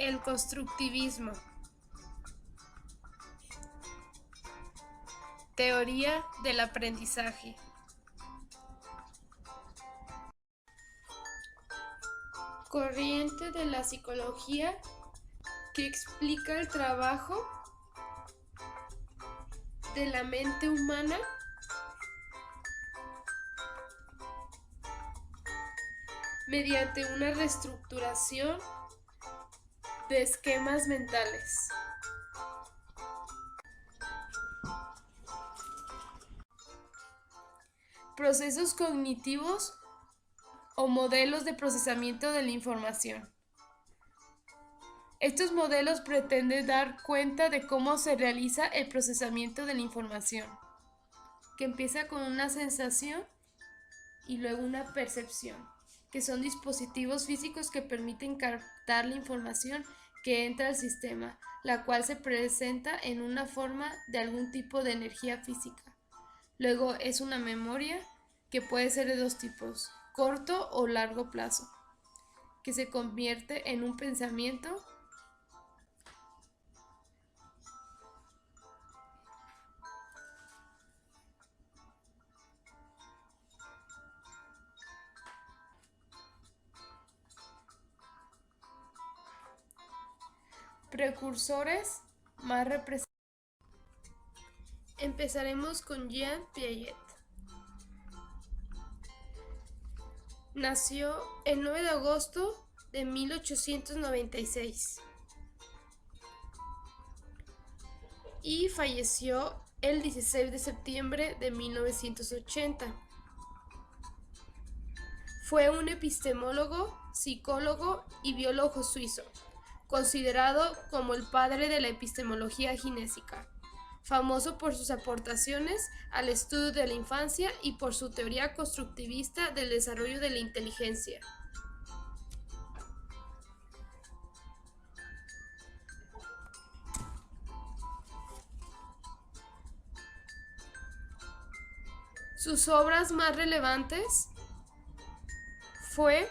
El constructivismo. Teoría del aprendizaje. Corriente de la psicología que explica el trabajo de la mente humana mediante una reestructuración de esquemas mentales. Procesos cognitivos o modelos de procesamiento de la información. Estos modelos pretenden dar cuenta de cómo se realiza el procesamiento de la información, que empieza con una sensación y luego una percepción, que son dispositivos físicos que permiten captar la información que entra al sistema, la cual se presenta en una forma de algún tipo de energía física. Luego es una memoria que puede ser de dos tipos, corto o largo plazo, que se convierte en un pensamiento. Precursores más representativos. Empezaremos con Jean Piaget. Nació el 9 de agosto de 1896 y falleció el 16 de septiembre de 1980. Fue un epistemólogo, psicólogo y biólogo suizo, considerado como el padre de la epistemología ginésica, famoso por sus aportaciones al estudio de la infancia y por su teoría constructivista del desarrollo de la inteligencia. Sus obras más relevantes fue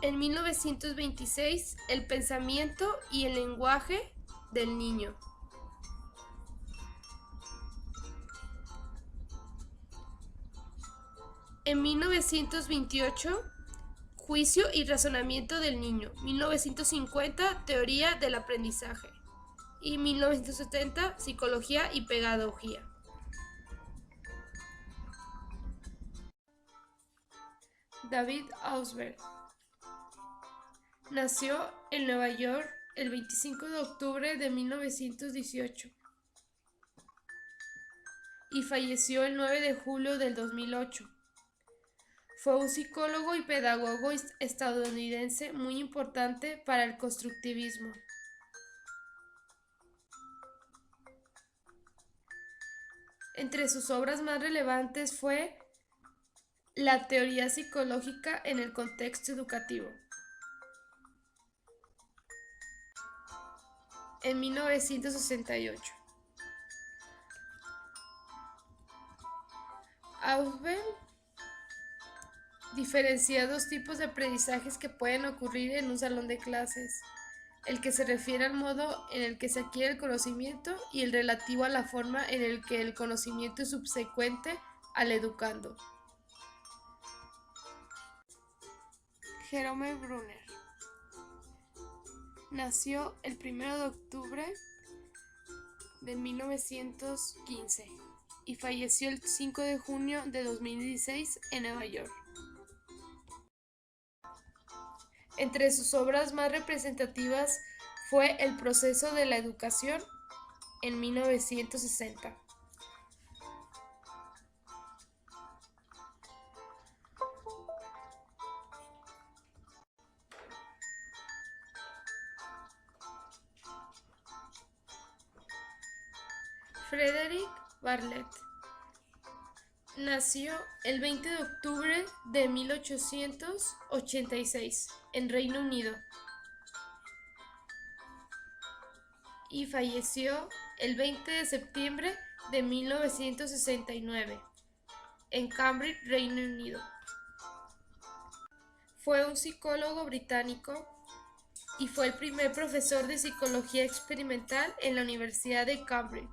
en 1926 El pensamiento y el lenguaje del niño. En 1928 Juicio y razonamiento del niño. 1950 Teoría del aprendizaje. Y 1970 Psicología y pedagogía. David Ausberg nació en Nueva York el 25 de octubre de 1918 y falleció el 9 de julio del 2008. Fue un psicólogo y pedagogo estadounidense muy importante para el constructivismo. Entre sus obras más relevantes fue La teoría psicológica en el contexto educativo, en 1968. Ausubel diferencia dos tipos de aprendizajes que pueden ocurrir en un salón de clases: el que se refiere al modo en el que se adquiere el conocimiento y el relativo a la forma en el que el conocimiento es subsecuente al educando. Jerome Brunner nació el 1 de octubre de 1915 y falleció el 5 de junio de 2016 en Nueva York. Entre sus obras más representativas fue El proceso de la educación, en 1960. Frederick Bartlett nació el 20 de octubre de 1886 en Reino Unido y falleció el 20 de septiembre de 1969 en Cambridge, Reino Unido. Fue un psicólogo británico y fue el primer profesor de psicología experimental en la Universidad de Cambridge,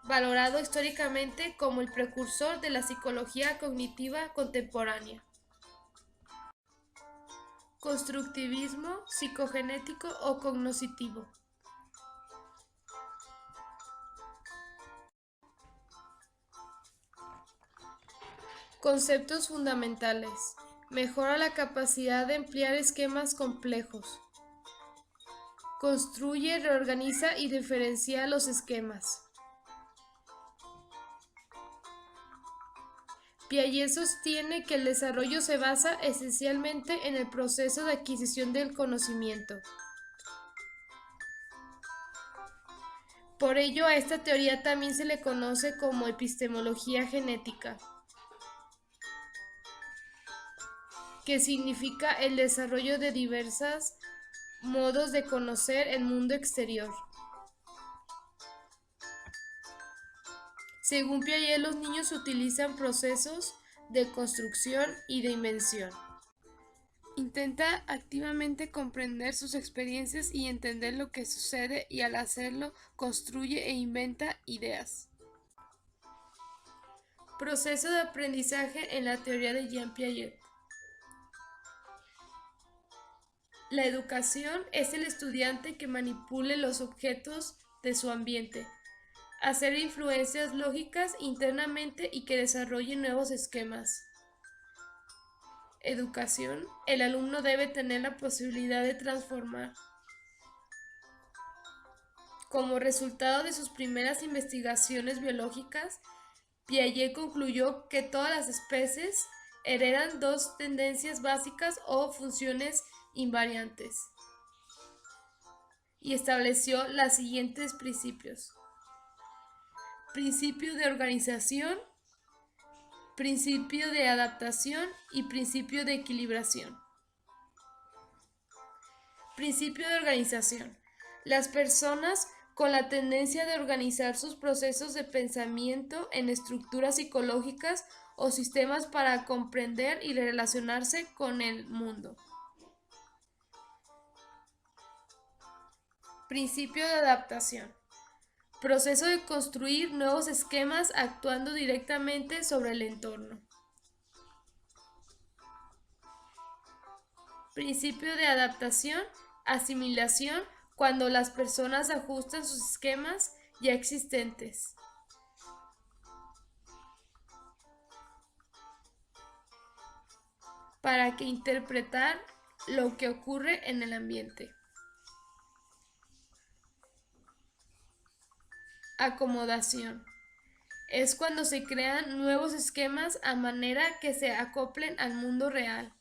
valorado históricamente como el precursor de la psicología cognitiva contemporánea. Constructivismo psicogenético o cognoscitivo. Conceptos fundamentales. Mejora la capacidad de emplear esquemas complejos. Construye, reorganiza y diferencia los esquemas. Piaget sostiene que el desarrollo se basa esencialmente en el proceso de adquisición del conocimiento. Por ello, a esta teoría también se le conoce como epistemología genética, que significa el desarrollo de diversos modos de conocer el mundo exterior. Según Piaget, los niños utilizan procesos de construcción y de invención. Intenta activamente comprender sus experiencias y entender lo que sucede y al hacerlo construye e inventa ideas. Proceso de aprendizaje en la teoría de Jean Piaget. La educación es el estudiante que manipule los objetos de su ambiente, hacer influencias lógicas internamente y que desarrolle nuevos esquemas. Educación, el alumno debe tener la posibilidad de transformar. Como resultado de sus primeras investigaciones biológicas, Piaget concluyó que todas las especies heredan dos tendencias básicas o funciones invariantes y estableció los siguientes principios. Principio de organización, principio de adaptación y principio de equilibración. Principio de organización. Las personas con la tendencia de organizar sus procesos de pensamiento en estructuras psicológicas o sistemas para comprender y relacionarse con el mundo. Principio de adaptación. Proceso de construir nuevos esquemas actuando directamente sobre el entorno. Principio de adaptación, asimilación, cuando las personas ajustan sus esquemas ya existentes. Para que interpretar lo que ocurre en el ambiente. Acomodación. Es cuando se crean nuevos esquemas a manera que se acoplen al mundo real.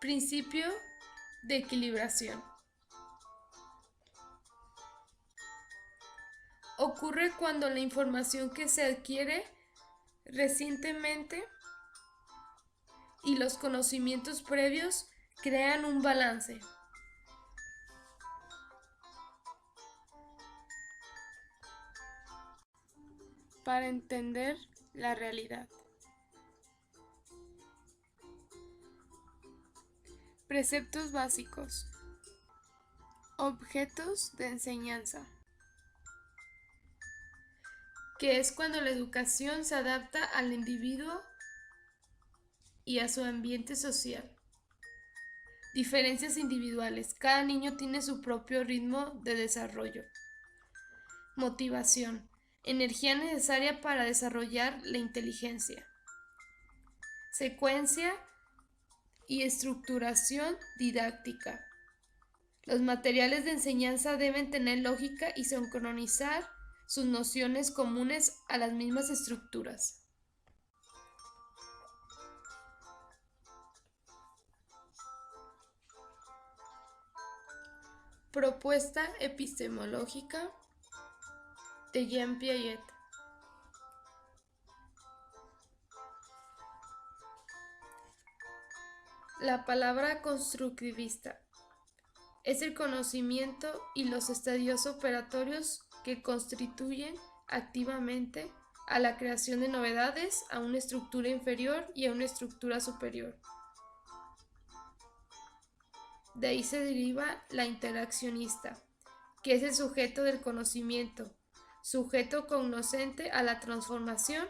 Principio de equilibración. Ocurre cuando la información que se adquiere recientemente y los conocimientos previos crean un balance. Para entender la realidad. Preceptos básicos. Objetos de enseñanza. Que es cuando la educación se adapta al individuo y a su ambiente social. Diferencias individuales. Cada niño tiene su propio ritmo de desarrollo. Motivación. Energía necesaria para desarrollar la inteligencia. Secuencia y estructuración didáctica. Los materiales de enseñanza deben tener lógica y sincronizar sus nociones comunes a las mismas estructuras. Propuesta epistemológica de Jean Piaget. La palabra constructivista es el conocimiento y los estadios operatorios que constituyen activamente a la creación de novedades, a una estructura inferior y a una estructura superior. De ahí se deriva la interaccionista, que es el sujeto del conocimiento, sujeto cognoscente a la transformación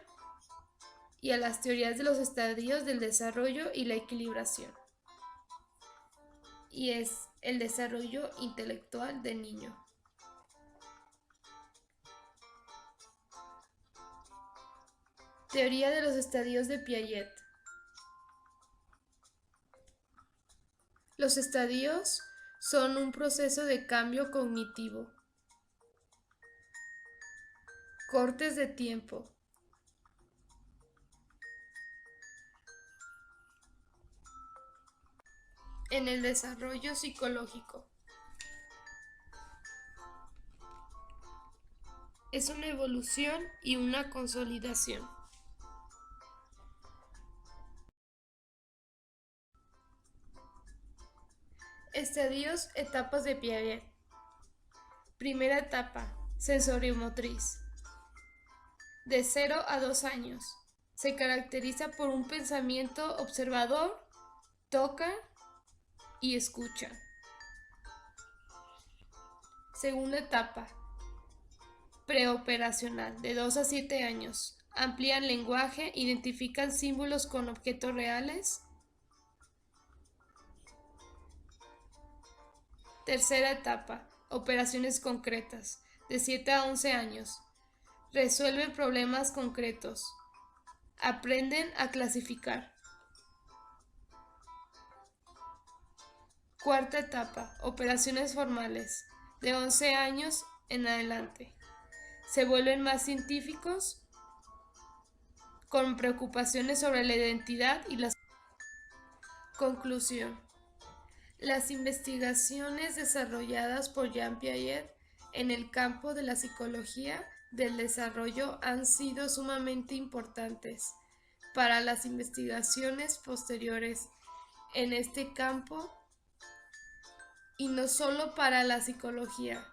y a las teorías de los estadios del desarrollo y la equilibración. Y es el desarrollo intelectual del niño. Teoría de los estadios de Piaget. Los estadios son un proceso de cambio cognitivo. Cortes de tiempo. En el desarrollo psicológico. Es una evolución y una consolidación. Estadios, etapas de Piaget. Primera etapa, sensoriomotriz. De 0 a 2 años. Se caracteriza por un pensamiento observador, toca y escucha. Segunda etapa, preoperacional, de 2 a 7 años. Amplían lenguaje, identifican símbolos con objetos reales. Tercera etapa, operaciones concretas, de 7 a 11 años. Resuelven problemas concretos. Aprenden a clasificar. Cuarta etapa, operaciones formales, de 11 años en adelante. Se vuelven más científicos, con preocupaciones sobre la identidad y la conclusión. Las investigaciones desarrolladas por Jean Piaget en el campo de la psicología del desarrollo han sido sumamente importantes para las investigaciones posteriores en este campo y no solo para la psicología,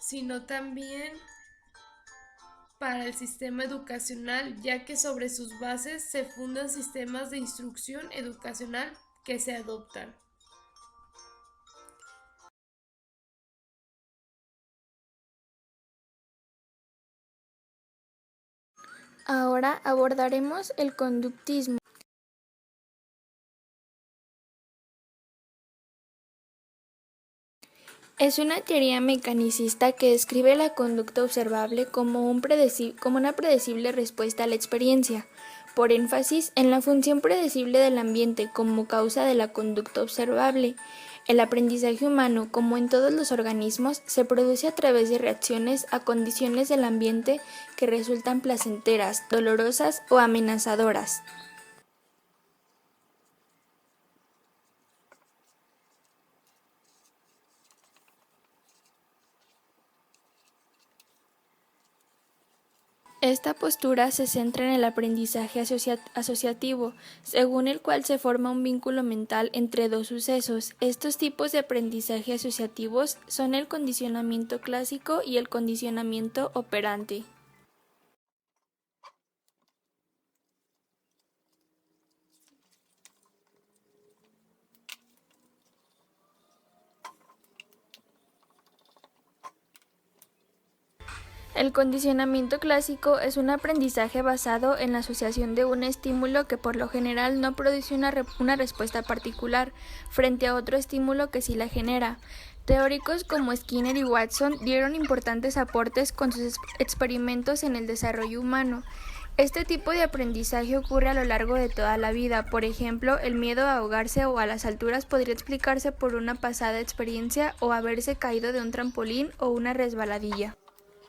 sino también para el sistema educacional, ya que sobre sus bases se fundan sistemas de instrucción educacional que se adoptan. Ahora abordaremos el conductismo. Es una teoría mecanicista que describe la conducta observable como una predecible respuesta a la experiencia, por énfasis en la función predecible del ambiente como causa de la conducta observable. El aprendizaje humano, como en todos los organismos, se produce a través de reacciones a condiciones del ambiente que resultan placenteras, dolorosas o amenazadoras. Esta postura se centra en el aprendizaje asociativo, según el cual se forma un vínculo mental entre dos sucesos. Estos tipos de aprendizaje asociativos son el condicionamiento clásico y el condicionamiento operante. El condicionamiento clásico es un aprendizaje basado en la asociación de un estímulo que por lo general no produce una respuesta particular frente a otro estímulo que sí la genera. Teóricos como Skinner y Watson dieron importantes aportes con sus experimentos en el desarrollo humano. Este tipo de aprendizaje ocurre a lo largo de toda la vida. Por ejemplo, el miedo a ahogarse o a las alturas podría explicarse por una pasada experiencia o haberse caído de un trampolín o una resbaladilla.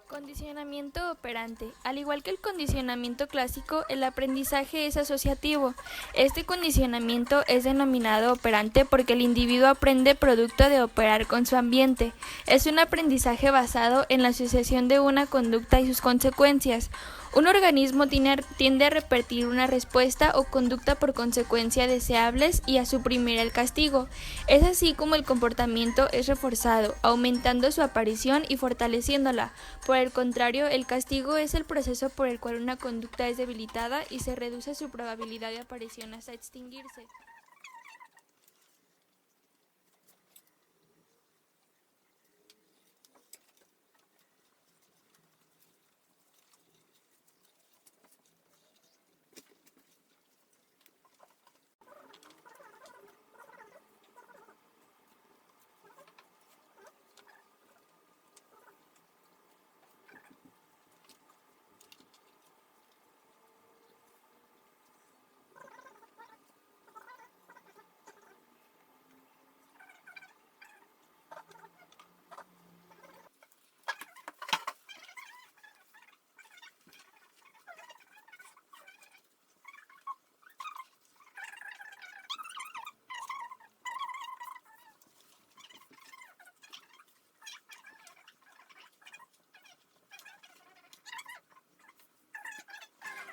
Condicionamiento operante. Al igual que el condicionamiento clásico, el aprendizaje es asociativo. Este condicionamiento es denominado operante porque el individuo aprende producto de operar con su ambiente. Es un aprendizaje basado en la asociación de una conducta y sus consecuencias. Un organismo tiende a repetir una respuesta o conducta por consecuencia deseables y a suprimir el castigo. Es así como el comportamiento es reforzado, aumentando su aparición y fortaleciéndola. Por el contrario, el castigo es el proceso por el cual una conducta es debilitada y se reduce su probabilidad de aparición hasta extinguirse.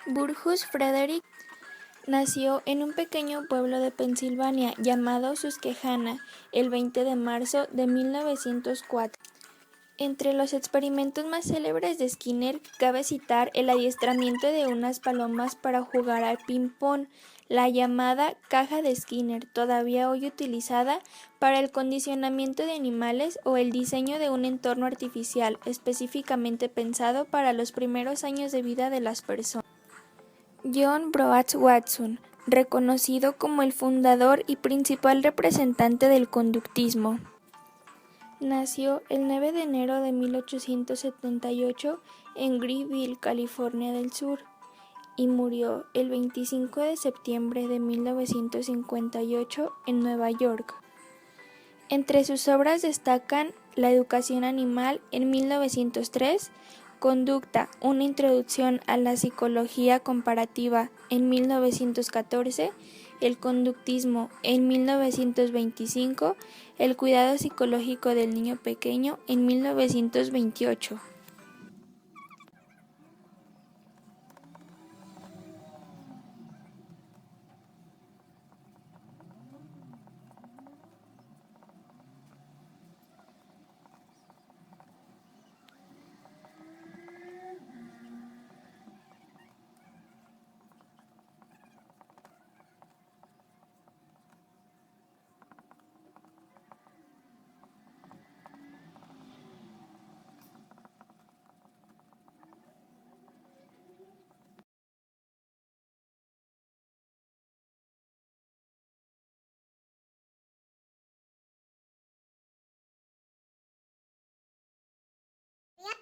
Burgess Frederick nació en un pequeño pueblo de Pensilvania llamado Susquehanna el 20 de marzo de 1904. Entre los experimentos más célebres de Skinner cabe citar el adiestramiento de unas palomas para jugar al ping-pong, la llamada caja de Skinner, todavía hoy utilizada para el condicionamiento de animales o el diseño de un entorno artificial específicamente pensado para los primeros años de vida de las personas. John Broad Watson, reconocido como el fundador y principal representante del conductismo. Nació el 9 de enero de 1878 en Greenville, California del Sur, y murió el 25 de septiembre de 1958 en Nueva York. Entre sus obras destacan La educación animal en 1903, Conducta, una introducción a la psicología comparativa en 1914, El conductismo en 1925, El cuidado psicológico del niño pequeño en 1928.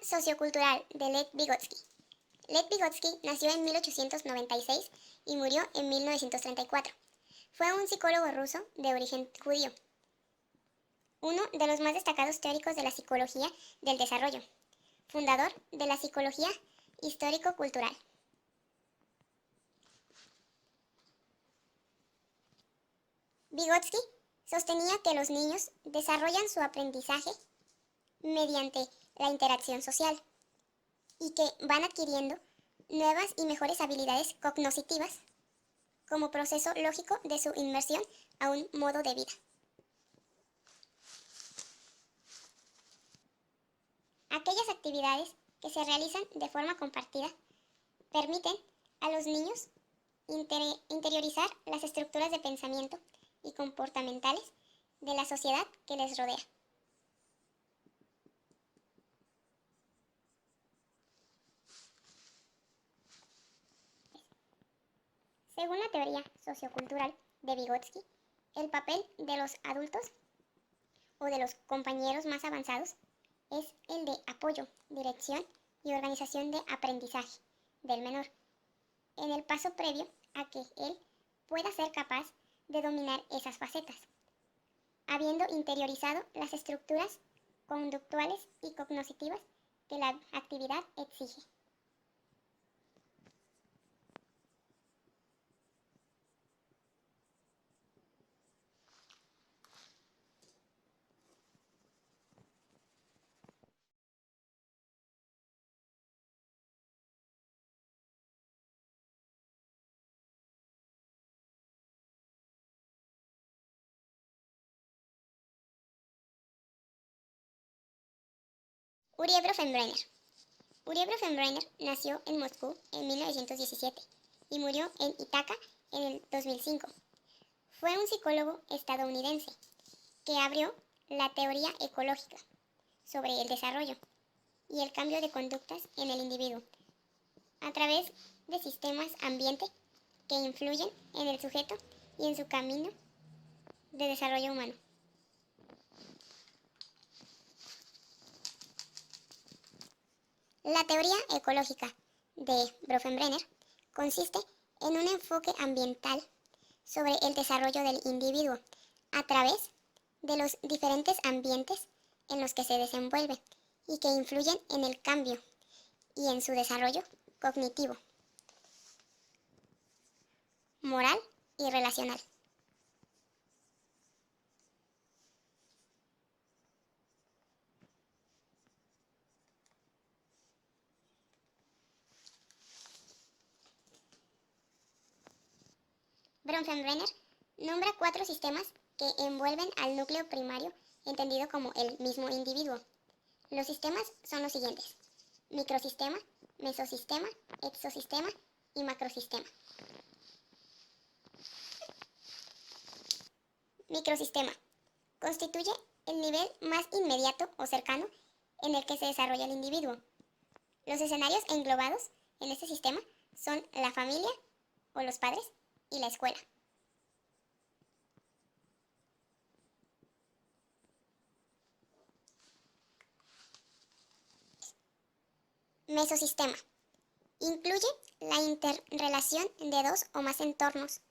Sociocultural de Lev Vygotsky. Lev Vygotsky nació en 1896 y murió en 1934. Fue un psicólogo ruso de origen judío, uno de los más destacados teóricos de la psicología del desarrollo, fundador de la psicología histórico-cultural. Vygotsky sostenía que los niños desarrollan su aprendizaje mediante la interacción social y que van adquiriendo nuevas y mejores habilidades cognitivas como proceso lógico de su inmersión a un modo de vida. Aquellas actividades que se realizan de forma compartida permiten a los niños interiorizar las estructuras de pensamiento y comportamentales de la sociedad que les rodea. Según la teoría sociocultural de Vygotsky, el papel de los adultos o de los compañeros más avanzados es el de apoyo, dirección y organización de aprendizaje del menor, en el paso previo a que él pueda ser capaz de dominar esas facetas, habiendo interiorizado las estructuras conductuales y cognitivas que la actividad exige. Urie Bronfenbrenner. Urie Bronfenbrenner nació en Moscú en 1917 y murió en Ítaca en el 2005. Fue un psicólogo estadounidense que abrió la teoría ecológica sobre el desarrollo y el cambio de conductas en el individuo a través de sistemas ambiente que influyen en el sujeto y en su camino de desarrollo humano. La teoría ecológica de Bronfenbrenner consiste en un enfoque ambiental sobre el desarrollo del individuo a través de los diferentes ambientes en los que se desenvuelve y que influyen en el cambio y en su desarrollo cognitivo, moral y relacional. Bronfenbrenner nombra 4 sistemas que envuelven al núcleo primario entendido como el mismo individuo. Los sistemas son los siguientes: microsistema, mesosistema, exosistema y macrosistema. Microsistema constituye el nivel más inmediato o cercano en el que se desarrolla el individuo. Los escenarios englobados en este sistema son la familia o los padres y la escuela. Mesosistema incluye la interrelación de 2 o más entornos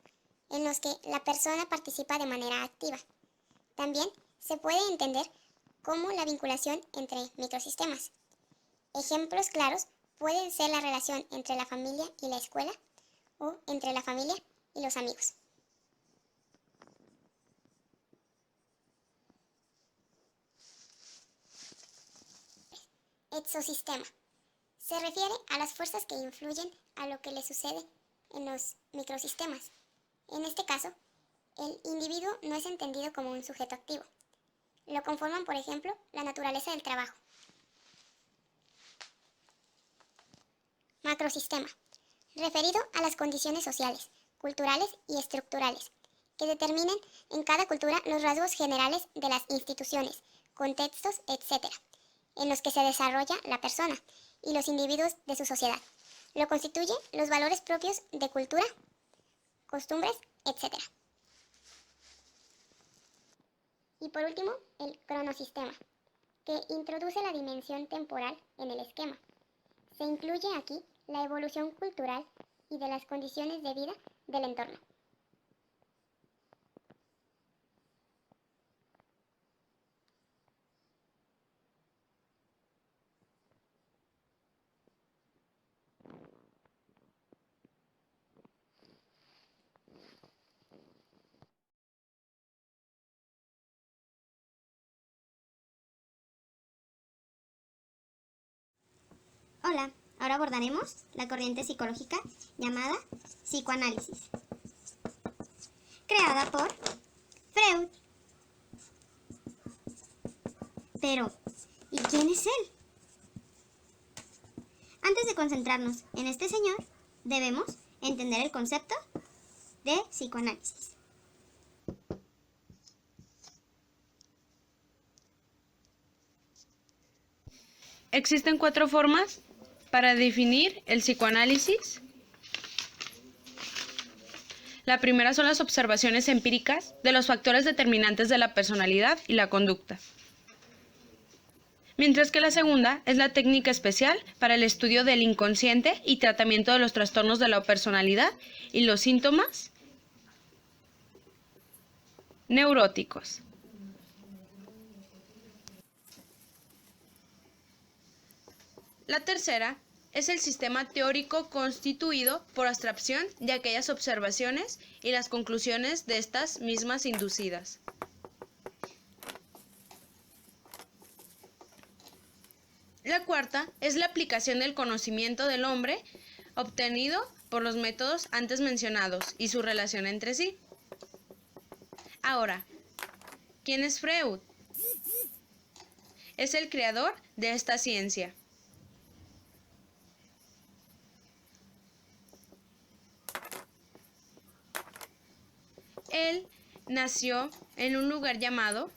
en los que la persona participa de manera activa. También se puede entender como la vinculación entre microsistemas. Ejemplos claros pueden ser la relación entre la familia y la escuela o entre la familia y los amigos. Exosistema se refiere a las fuerzas que influyen a lo que le sucede en los microsistemas. En este caso, el individuo no es entendido como un sujeto activo. Lo conforman, por ejemplo, la naturaleza del trabajo. Macrosistema, referido a las condiciones sociales, culturales y estructurales, que determinan en cada cultura los rasgos generales de las instituciones, contextos, etc., en los que se desarrolla la persona y los individuos de su sociedad. Lo constituyen los valores propios de cultura, costumbres, etc. Y por último, el cronosistema, que introduce la dimensión temporal en el esquema. Se incluye aquí la evolución cultural y de las condiciones de vida del entorno. Hola, ahora abordaremos la corriente psicológica llamada psicoanálisis, creada por Freud. Pero, ¿y quién es él? Antes de concentrarnos en este señor, debemos entender el concepto de psicoanálisis. Existen 4 formas para definir el psicoanálisis. La primera son las observaciones empíricas de los factores determinantes de la personalidad y la conducta. Mientras que la segunda es la técnica especial para el estudio del inconsciente y tratamiento de los trastornos de la personalidad y los síntomas neuróticos. La tercera es el sistema teórico constituido por abstracción de aquellas observaciones y las conclusiones de estas mismas inducidas. La cuarta es la aplicación del conocimiento del hombre obtenido por los métodos antes mencionados y su relación entre sí. Ahora, ¿quién es Freud? Es el creador de esta ciencia. Él nació en un lugar llamado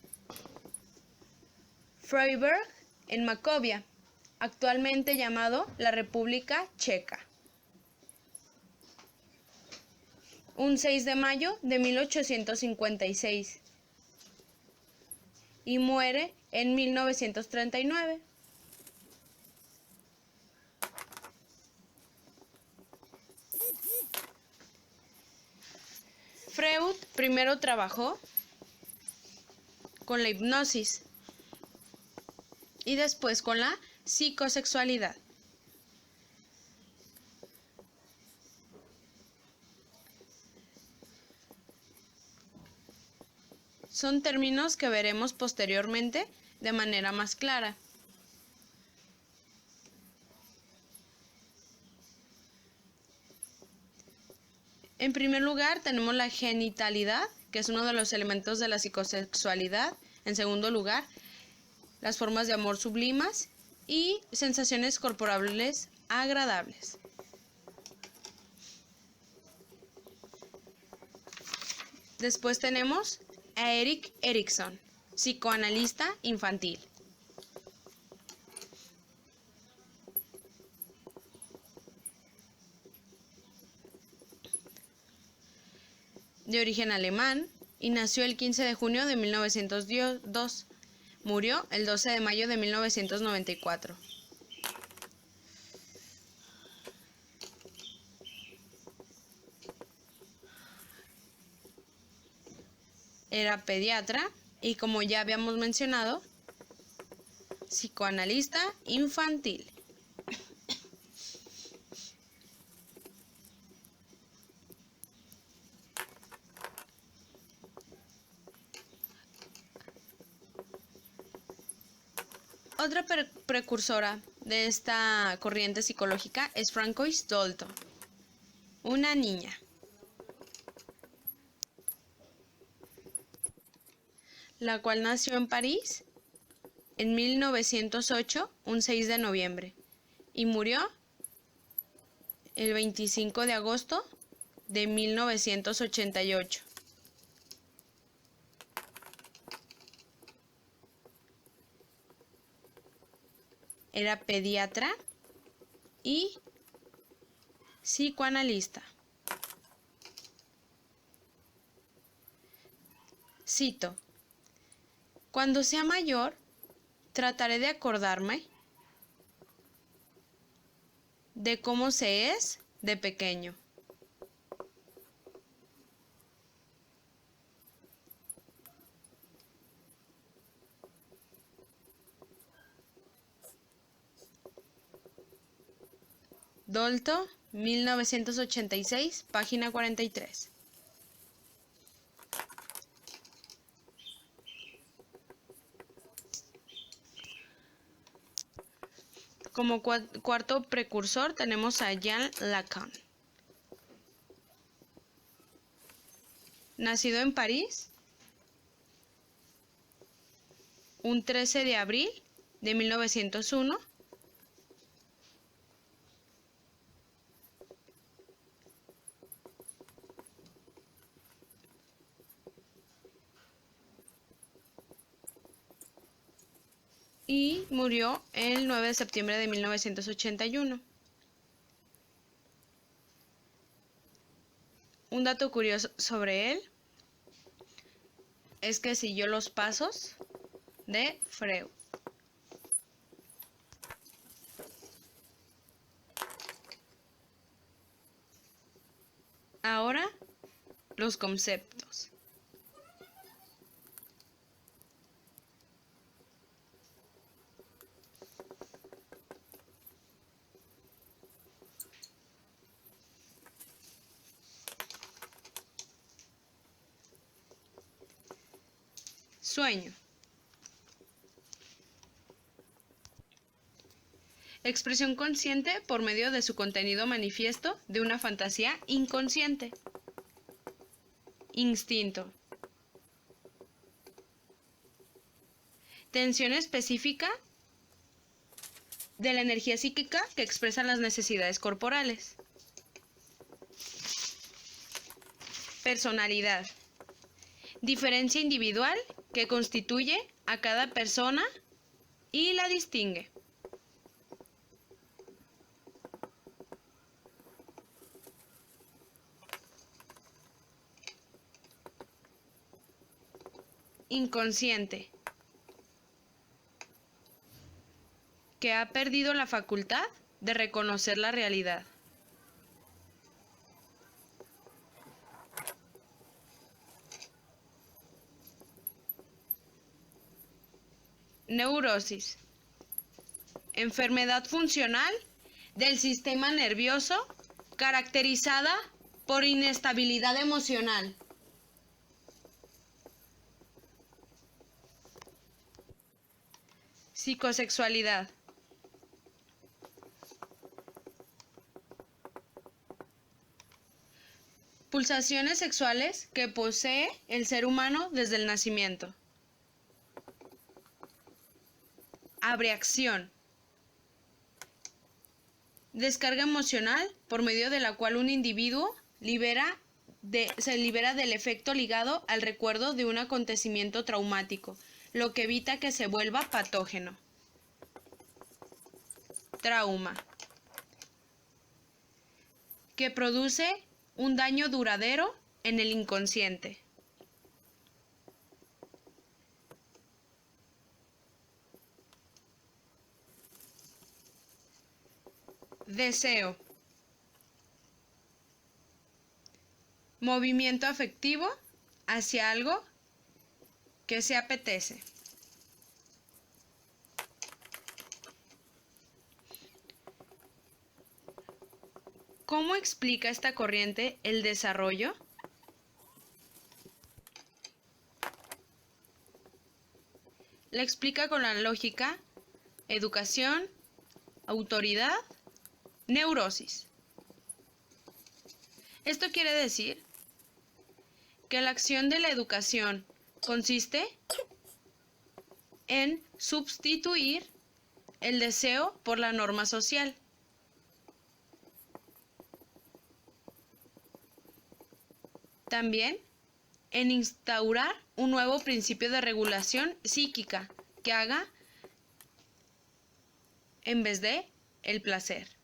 Freiburg, en Macovia, actualmente llamado la República Checa, un 6 de mayo de 1856, y muere en 1939. Freud primero trabajó con la hipnosis y después con la psicosexualidad. Son términos que veremos posteriormente de manera más clara. En primer lugar, tenemos la genitalidad, que es uno de los elementos de la psicosexualidad. En segundo lugar, las formas de amor sublimas y sensaciones corporales agradables. Después tenemos a Erik Erikson, psicoanalista infantil. De origen alemán y nació el 15 de junio de 1902. Murió el 12 de mayo de 1994. Era pediatra y, como ya habíamos mencionado, psicoanalista infantil. Otra precursora de esta corriente psicológica es Francois Dalton, una niña. La cual nació en París en 1908, un 6 de noviembre, y murió el 25 de agosto de 1988. Era pediatra y psicoanalista. Cito: cuando sea mayor, trataré de acordarme de cómo se es de pequeño. Dalton, 1986, página 43. Como cuarto precursor tenemos a Jean Lacan. Nacido en París un 13 de abril de 1901, y murió el 9 de septiembre de 1981. Un dato curioso sobre él es que siguió los pasos de Freud. Ahora, los conceptos. Sueño. Expresión consciente por medio de su contenido manifiesto de una fantasía inconsciente. Instinto. Tensión específica de la energía psíquica que expresan las necesidades corporales. Personalidad. Diferencia individual que constituye a cada persona y la distingue. Inconsciente. Que ha perdido la facultad de reconocer la realidad. Neurosis. Enfermedad funcional del sistema nervioso caracterizada por inestabilidad emocional. Psicosexualidad. Pulsaciones sexuales que posee el ser humano desde el nacimiento. Abreacción. Descarga emocional por medio de la cual un individuo se libera del efecto ligado al recuerdo de un acontecimiento traumático, lo que evita que se vuelva patógeno. Trauma. Que produce un daño duradero en el inconsciente. Deseo. Movimiento afectivo hacia algo que se apetece. ¿Cómo explica esta corriente el desarrollo? La explica con la lógica, educación, autoridad, neurosis. Esto quiere decir que la acción de la educación consiste en sustituir el deseo por la norma social. También en instaurar un nuevo principio de regulación psíquica que haga en vez de el placer.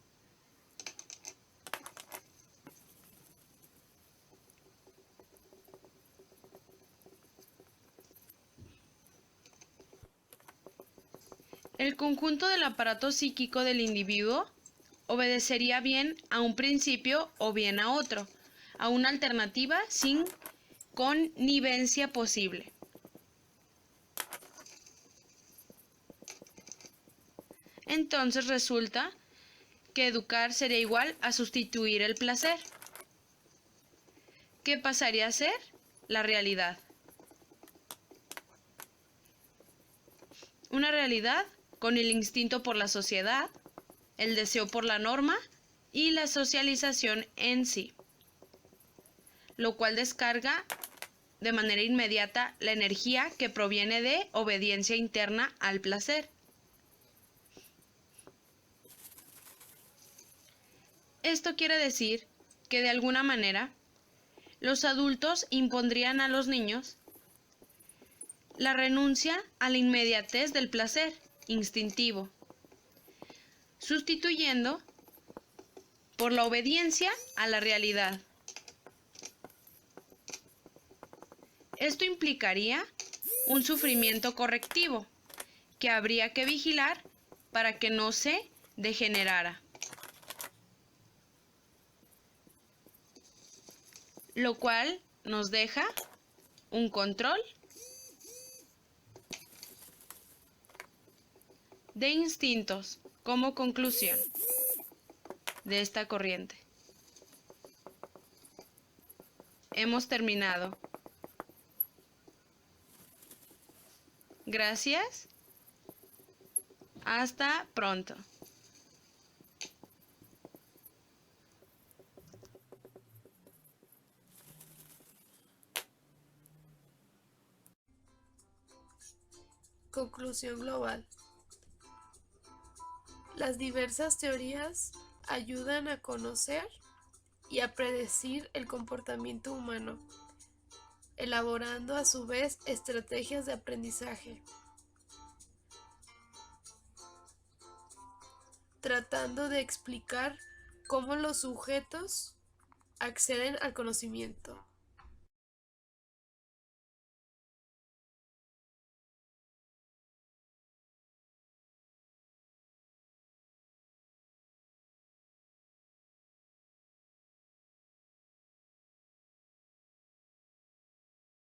El conjunto del aparato psíquico del individuo obedecería bien a un principio o bien a otro, a una alternativa sin connivencia posible. Entonces resulta que educar sería igual a sustituir el placer. ¿Qué pasaría a ser la realidad? Una realidad con el instinto por la sociedad, el deseo por la norma y la socialización en sí, lo cual descarga de manera inmediata la energía que proviene de obediencia interna al placer. Esto quiere decir que de alguna manera los adultos impondrían a los niños la renuncia a la inmediatez del placer instintivo, sustituyendo por la obediencia a la realidad. Esto implicaría un sufrimiento correctivo que habría que vigilar para que no se degenerara, lo cual nos deja un control de instintos como conclusión de esta corriente. Hemos terminado. Gracias. Hasta pronto. Conclusión global. Las diversas teorías ayudan a conocer y a predecir el comportamiento humano, elaborando a su vez estrategias de aprendizaje, tratando de explicar cómo los sujetos acceden al conocimiento.